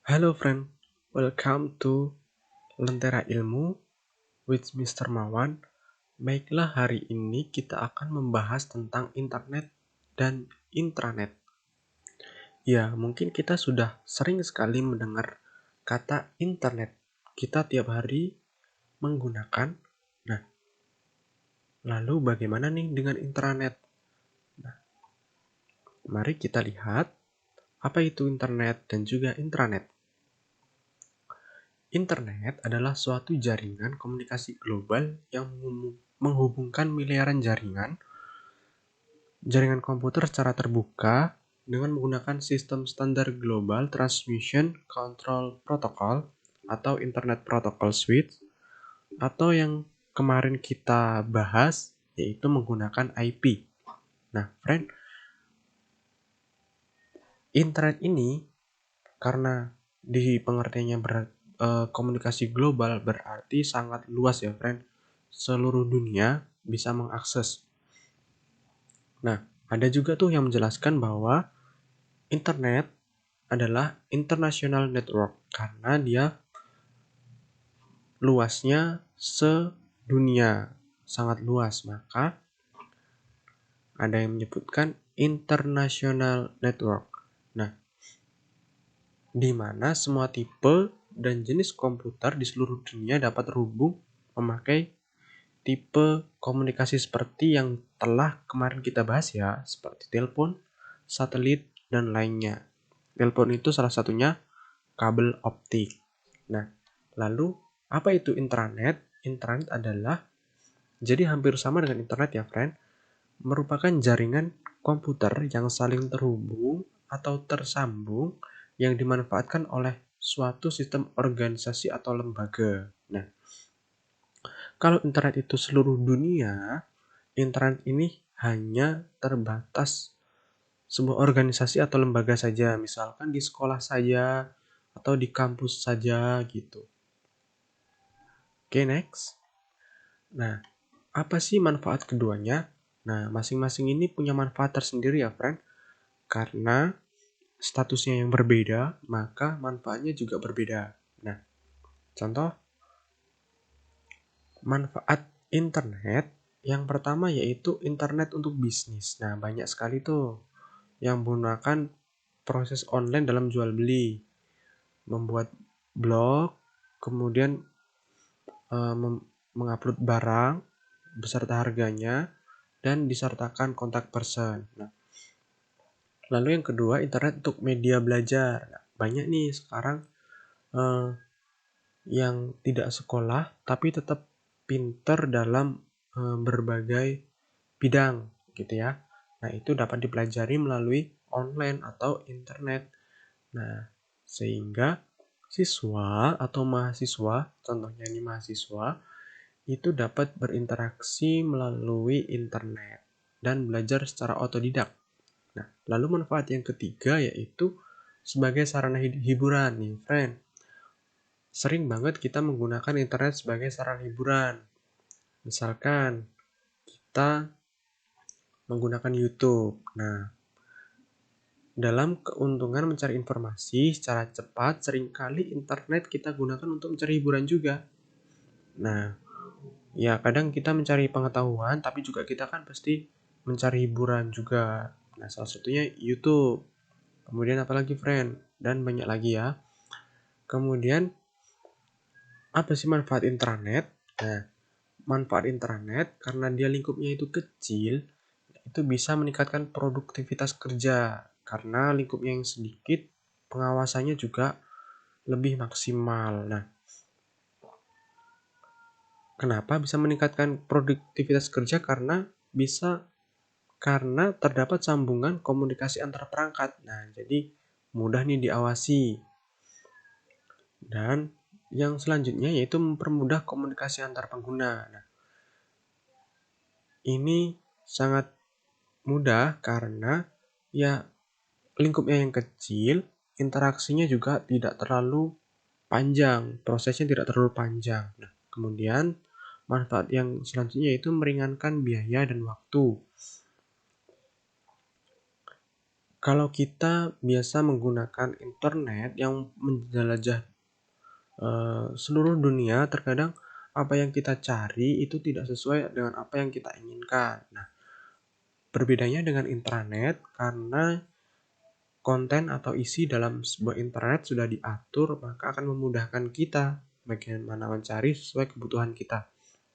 Hello friend, welcome to Lentera Ilmu with Mr. Mawan. Baiklah, hari ini kita akan membahas tentang internet dan intranet. Ya, mungkin kita sudah sering sekali mendengar kata internet. Kita tiap hari menggunakan. Nah, lalu bagaimana nih dengan intranet? Nah, mari kita lihat apa itu internet dan juga intranet. Internet adalah suatu jaringan komunikasi global yang menghubungkan miliaran jaringan komputer secara terbuka dengan menggunakan sistem standar Global Transmission Control Protocol atau Internet Protocol Suite, atau yang kemarin kita bahas yaitu menggunakan IP. Nah, friend, internet ini karena di pengertiannya komunikasi global berarti sangat luas ya, friend. Seluruh dunia bisa mengakses. Nah, ada juga tuh yang menjelaskan bahwa internet adalah international network karena dia luasnya sedunia, sangat luas. Maka ada yang menyebutkan international network. Nah, di mana semua tipe dan jenis komputer di seluruh dunia dapat terhubung memakai tipe komunikasi seperti yang telah kemarin kita bahas ya, seperti telepon, satelit, dan lainnya. Telepon itu salah satunya kabel optik. Nah, lalu apa itu intranet? Intranet adalah, jadi hampir sama dengan internet ya, friend, merupakan jaringan komputer yang saling terhubung atau tersambung yang dimanfaatkan oleh suatu sistem organisasi atau lembaga. Nah, kalau internet itu seluruh dunia, internet ini hanya terbatas sebuah organisasi atau lembaga saja, misalkan di sekolah saja atau di kampus saja gitu. Oke, next. Nah, apa sih manfaat keduanya? Nah, masing-masing ini punya manfaat tersendiri ya, friend. Karena statusnya yang berbeda, maka manfaatnya juga berbeda. Nah, contoh manfaat internet yang pertama yaitu internet untuk bisnis. Nah, banyak sekali tuh yang menggunakan proses online dalam jual beli, membuat blog, kemudian mengupload barang beserta harganya dan disertakan kontak person. Nah, lalu yang kedua, internet untuk media belajar. Nah, banyak nih sekarang yang tidak sekolah tapi tetap pinter dalam berbagai bidang gitu ya. Nah, itu dapat dipelajari melalui online atau internet. Nah, sehingga siswa atau mahasiswa, contohnya ini mahasiswa, itu dapat berinteraksi melalui internet dan belajar secara otodidak. Nah, lalu manfaat yang ketiga yaitu sebagai sarana hiburan nih, friend. Sering banget kita menggunakan internet sebagai sarana hiburan. Misalkan kita menggunakan YouTube. Nah, dalam keuntungan mencari informasi secara cepat, seringkali internet kita gunakan untuk mencari hiburan juga. Nah, ya kadang kita mencari pengetahuan, tapi juga kita kan pasti mencari hiburan juga. Nah, salah satunya YouTube. Kemudian apalagi friend, dan banyak lagi ya. Kemudian, apa sih manfaat intranet? Nah, manfaat intranet karena dia lingkupnya itu kecil, itu bisa meningkatkan produktivitas kerja. Karena lingkupnya yang sedikit, pengawasannya juga lebih maksimal. Nah, kenapa bisa meningkatkan produktivitas kerja? Karena terdapat sambungan komunikasi antar perangkat. Nah, jadi mudah nih diawasi. Dan yang selanjutnya yaitu mempermudah komunikasi antar pengguna. Nah, ini sangat mudah karena ya lingkupnya yang kecil, interaksinya juga tidak terlalu panjang, prosesnya tidak terlalu panjang. Nah, kemudian manfaat yang selanjutnya yaitu meringankan biaya dan waktu. Kalau kita biasa menggunakan internet yang menjelajah seluruh dunia, terkadang apa yang kita cari itu tidak sesuai dengan apa yang kita inginkan. Nah, berbedanya dengan intranet karena konten atau isi dalam sebuah internet sudah diatur, maka akan memudahkan kita bagaimana mencari sesuai kebutuhan kita.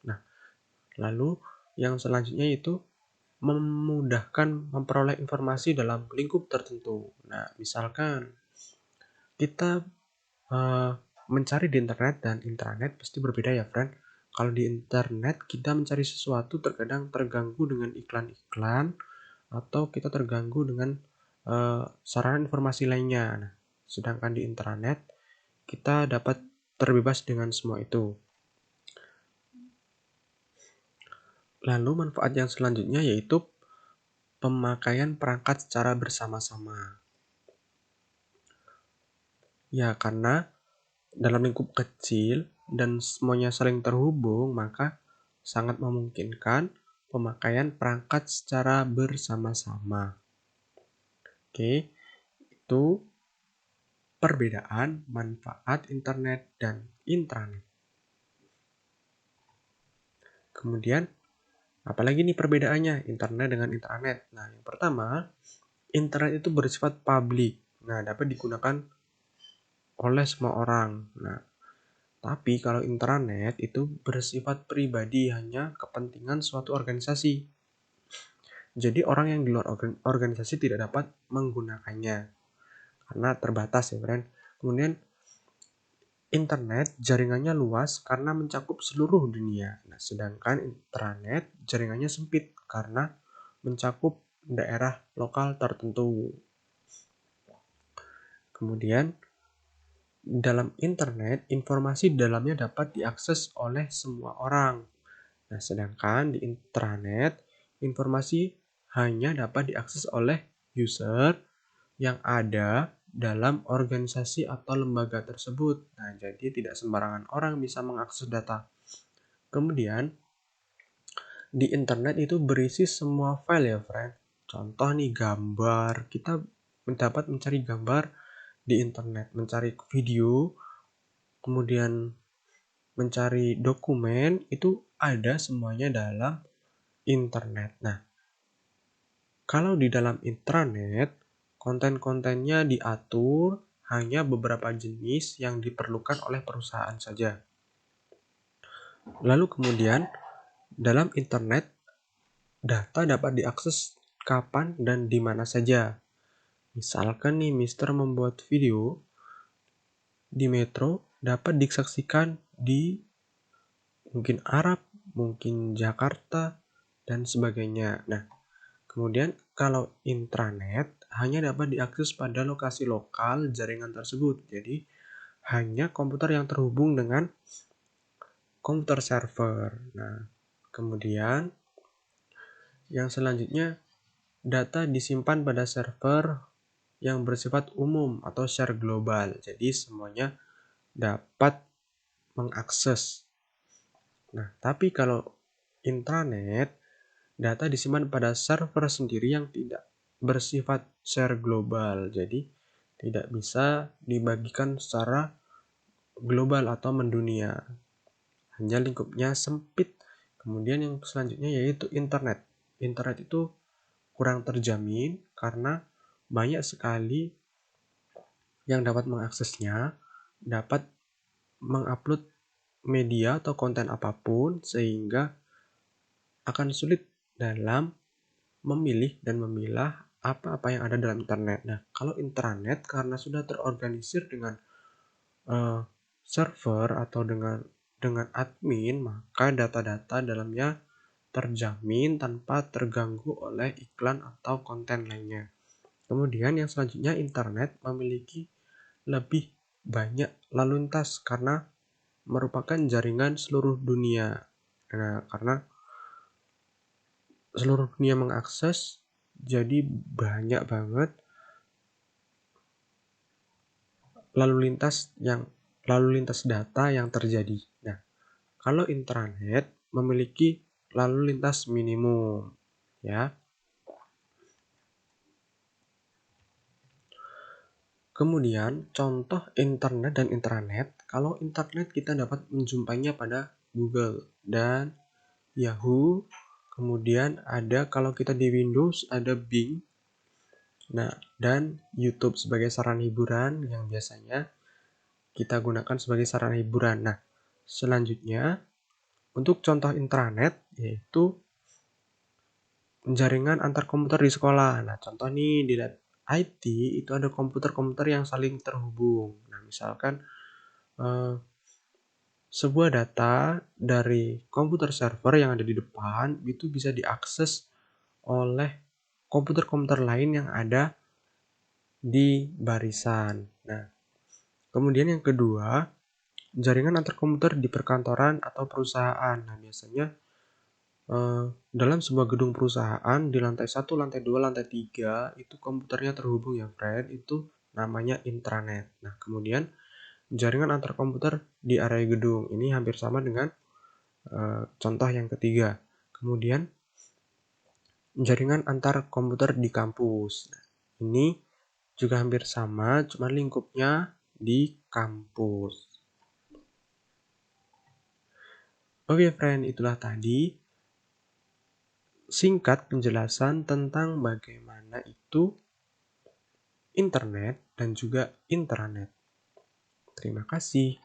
Nah, lalu yang selanjutnya itu memudahkan memperoleh informasi dalam lingkup tertentu. Nah, misalkan kita mencari di internet dan intranet pasti berbeda ya, friend. Kalau di internet kita mencari sesuatu terkadang terganggu dengan iklan-iklan atau kita terganggu dengan sarana informasi lainnya. Nah, sedangkan di intranet kita dapat terbebas dengan semua itu. Lalu manfaat yang selanjutnya yaitu pemakaian perangkat secara bersama-sama. Ya, karena dalam lingkup kecil dan semuanya saling terhubung, maka sangat memungkinkan pemakaian perangkat secara bersama-sama. Oke, itu perbedaan manfaat internet dan intranet. Kemudian, apalagi nih perbedaannya internet dengan intranet? Nah, yang pertama, internet itu bersifat publik. Nah, dapat digunakan oleh semua orang. Nah, tapi kalau intranet itu bersifat pribadi, hanya kepentingan suatu organisasi. Jadi orang yang di luar organisasi tidak dapat menggunakannya karena terbatas ya, friend. Kemudian internet jaringannya luas karena mencakup seluruh dunia. Nah, sedangkan intranet jaringannya sempit karena mencakup daerah lokal tertentu. Kemudian dalam internet, informasi di dalamnya dapat diakses oleh semua orang. Nah, sedangkan di intranet, informasi hanya dapat diakses oleh user yang ada dalam organisasi atau lembaga tersebut. Nah, jadi tidak sembarangan orang bisa mengakses data. Kemudian, di internet itu berisi semua file ya, friend. Contoh nih, gambar. Kita dapat mencari gambar di internet, mencari video, kemudian mencari dokumen, itu ada semuanya dalam internet. Nah, kalau di dalam intranet, konten-kontennya diatur hanya beberapa jenis yang diperlukan oleh perusahaan saja. Lalu kemudian, dalam internet, data dapat diakses kapan dan di mana saja. Misalkan nih, Mister membuat video di Metro dapat disaksikan di mungkin Arab, mungkin Jakarta, dan sebagainya. Nah, kemudian kalau intranet hanya dapat diakses pada lokasi lokal jaringan tersebut. Jadi hanya komputer yang terhubung dengan komputer server. Nah, kemudian yang selanjutnya data disimpan pada server yang bersifat umum atau share global. Jadi semuanya dapat mengakses. Nah, tapi kalau intranet data disimpan pada server sendiri yang tidak bersifat share global. Jadi tidak bisa dibagikan secara global atau mendunia. Hanya lingkupnya sempit. Kemudian yang selanjutnya yaitu internet. Internet itu kurang terjamin karena banyak sekali yang dapat mengaksesnya, dapat mengupload media atau konten apapun, sehingga akan sulit dalam memilih dan memilah apa-apa yang ada dalam internet. Nah, kalau intranet karena sudah terorganisir dengan server atau dengan admin, maka data-data dalamnya terjamin tanpa terganggu oleh iklan atau konten lainnya. Kemudian yang selanjutnya, internet memiliki lebih banyak lalu lintas karena merupakan jaringan seluruh dunia. Nah, karena seluruh dunia mengakses, jadi banyak banget lalu lintas data yang terjadi. Nah, kalau intranet memiliki lalu lintas minimum, ya. Kemudian, contoh internet dan intranet. Kalau internet kita dapat menjumpainya pada Google dan Yahoo. Kemudian ada kalau kita di Windows ada Bing. Nah, dan YouTube sebagai saran hiburan yang biasanya kita gunakan sebagai sarana hiburan. Nah, selanjutnya untuk contoh intranet yaitu jaringan antar komputer di sekolah. Nah, contoh nih di IT itu ada komputer-komputer yang saling terhubung. Nah, misalkan sebuah data dari komputer server yang ada di depan itu bisa diakses oleh komputer-komputer lain yang ada di barisan. Nah, kemudian yang kedua, jaringan antar komputer di perkantoran atau perusahaan. Nah, biasanya dalam sebuah gedung perusahaan di lantai 1, lantai 2, lantai 3 itu komputernya terhubung ya, friend. Itu namanya intranet. Nah, kemudian jaringan antar komputer di area gedung. Ini hampir sama dengan contoh yang ketiga. Kemudian jaringan antar komputer di kampus. Nah, ini juga hampir sama, cuma lingkupnya di kampus. Oke, friend, itulah tadi singkat penjelasan tentang bagaimana itu internet dan juga intranet. Terima kasih.